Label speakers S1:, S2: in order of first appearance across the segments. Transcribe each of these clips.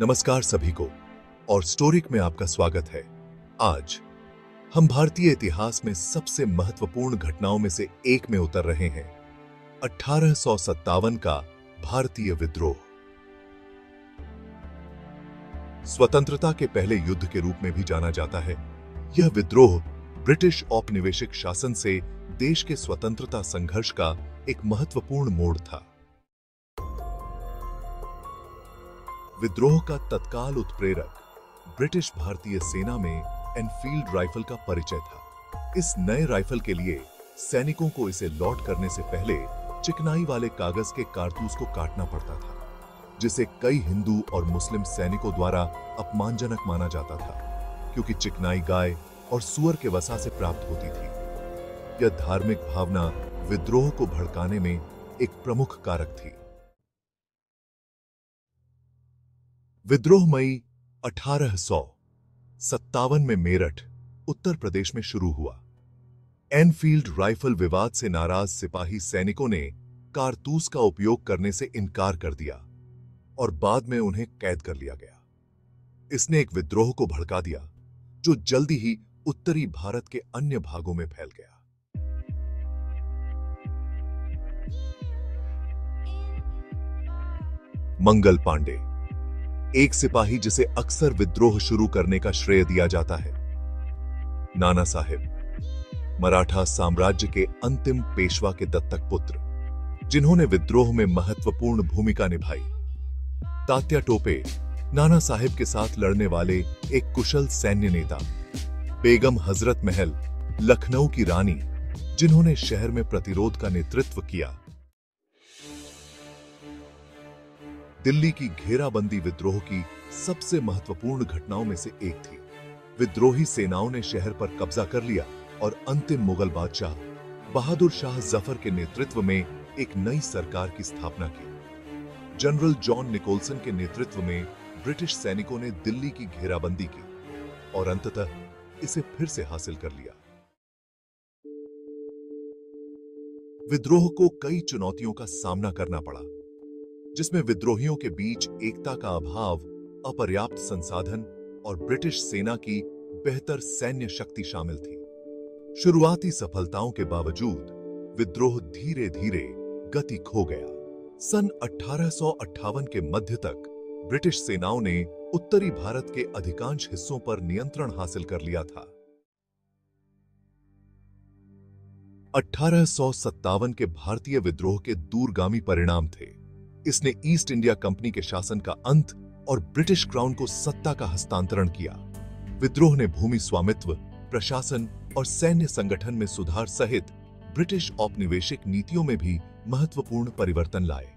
S1: नमस्कार सभी को और स्टोरिक में आपका स्वागत है। आज हम भारतीय इतिहास में सबसे महत्वपूर्ण घटनाओं में से एक में उतर रहे हैं, 1857 का भारतीय विद्रोह। स्वतंत्रता के पहले युद्ध के रूप में भी जाना जाता है। यह विद्रोह ब्रिटिश औपनिवेशिक शासन से देश के स्वतंत्रता संघर्ष का एक महत्वपूर्ण मोड़ था। विद्रोह का तत्काल उत्प्रेरक ब्रिटिश भारतीय सेना में एनफील्ड राइफल का परिचय था। इस नए राइफल के लिए सैनिकों को इसे लोड करने से पहले चिकनाई वाले कागज के कारतूस को काटना पड़ता था, जिसे कई हिंदू और मुस्लिम सैनिकों द्वारा अपमानजनक माना जाता था, क्योंकि चिकनाई गाय और सूअर के वसा से प्राप्त होती थी। यह धार्मिक भावना विद्रोह को भड़काने में एक प्रमुख कारक थी। विद्रोह मई 1857 में मेरठ, उत्तर प्रदेश में शुरू हुआ। एनफील्ड राइफल विवाद से नाराज सिपाही सैनिकों ने कारतूस का उपयोग करने से इनकार कर दिया और बाद में उन्हें कैद कर लिया गया। इसने एक विद्रोह को भड़का दिया जो जल्दी ही उत्तरी भारत के अन्य भागों में फैल गया। मंगल पांडे, एक सिपाही जिसे अक्सर विद्रोह शुरू करने का श्रेय दिया जाता है। नाना साहेब, मराठा साम्राज्य के अंतिम पेशवा के दत्तक पुत्र, जिन्होंने विद्रोह में महत्वपूर्ण भूमिका निभाई। तात्या टोपे, नाना साहेब के साथ लड़ने वाले एक कुशल सैन्य नेता। बेगम हजरत महल, लखनऊ की रानी, जिन्होंने शहर में प्रतिरोध का नेतृत्व किया। दिल्ली की घेराबंदी विद्रोह की सबसे महत्वपूर्ण घटनाओं में से एक थी। विद्रोही सेनाओं ने शहर पर कब्जा कर लिया और अंतिम मुगल बादशाह बहादुर शाह जफर के नेतृत्व में एक नई सरकार की स्थापना की। जनरल जॉन निकोलसन के नेतृत्व में ब्रिटिश सैनिकों ने दिल्ली की घेराबंदी की और अंततः इसे फिर से हासिल कर लिया। विद्रोह को कई चुनौतियों का सामना करना पड़ा, जिसमें विद्रोहियों के बीच एकता का अभाव, अपर्याप्त संसाधन और ब्रिटिश सेना की बेहतर सैन्य शक्ति शामिल थी। शुरुआती सफलताओं के बावजूद विद्रोह धीरे धीरे गति खो गया। सन 1858 के मध्य तक ब्रिटिश सेनाओं ने उत्तरी भारत के अधिकांश हिस्सों पर नियंत्रण हासिल कर लिया था। 1857 के भारतीय विद्रोह के दूरगामी परिणाम थे। इसने ईस्ट इंडिया कंपनी के शासन का अंत और ब्रिटिश क्राउन को सत्ता का हस्तांतरण किया। विद्रोह ने भूमि स्वामित्व, प्रशासन और सैन्य संगठन में सुधार सहित ब्रिटिश औपनिवेशिक नीतियों में भी महत्वपूर्ण परिवर्तन लाए।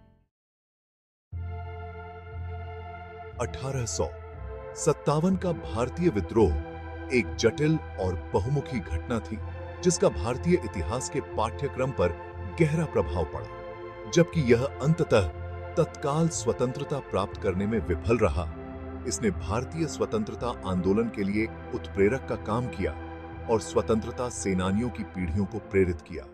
S1: 1857 का भारतीय विद्रोह एक जटिल और बहुमुखी घटना थी, जिसका भारतीय इतिहास के पाठ्यक्रम पर गहरा प्रभाव पड़ा। जबकि यह अंततः तत्काल स्वतंत्रता प्राप्त करने में विफल रहा, इसने भारतीय स्वतंत्रता आंदोलन के लिए उत्प्रेरक का काम किया और स्वतंत्रता सेनानियों की पीढ़ियों को प्रेरित किया।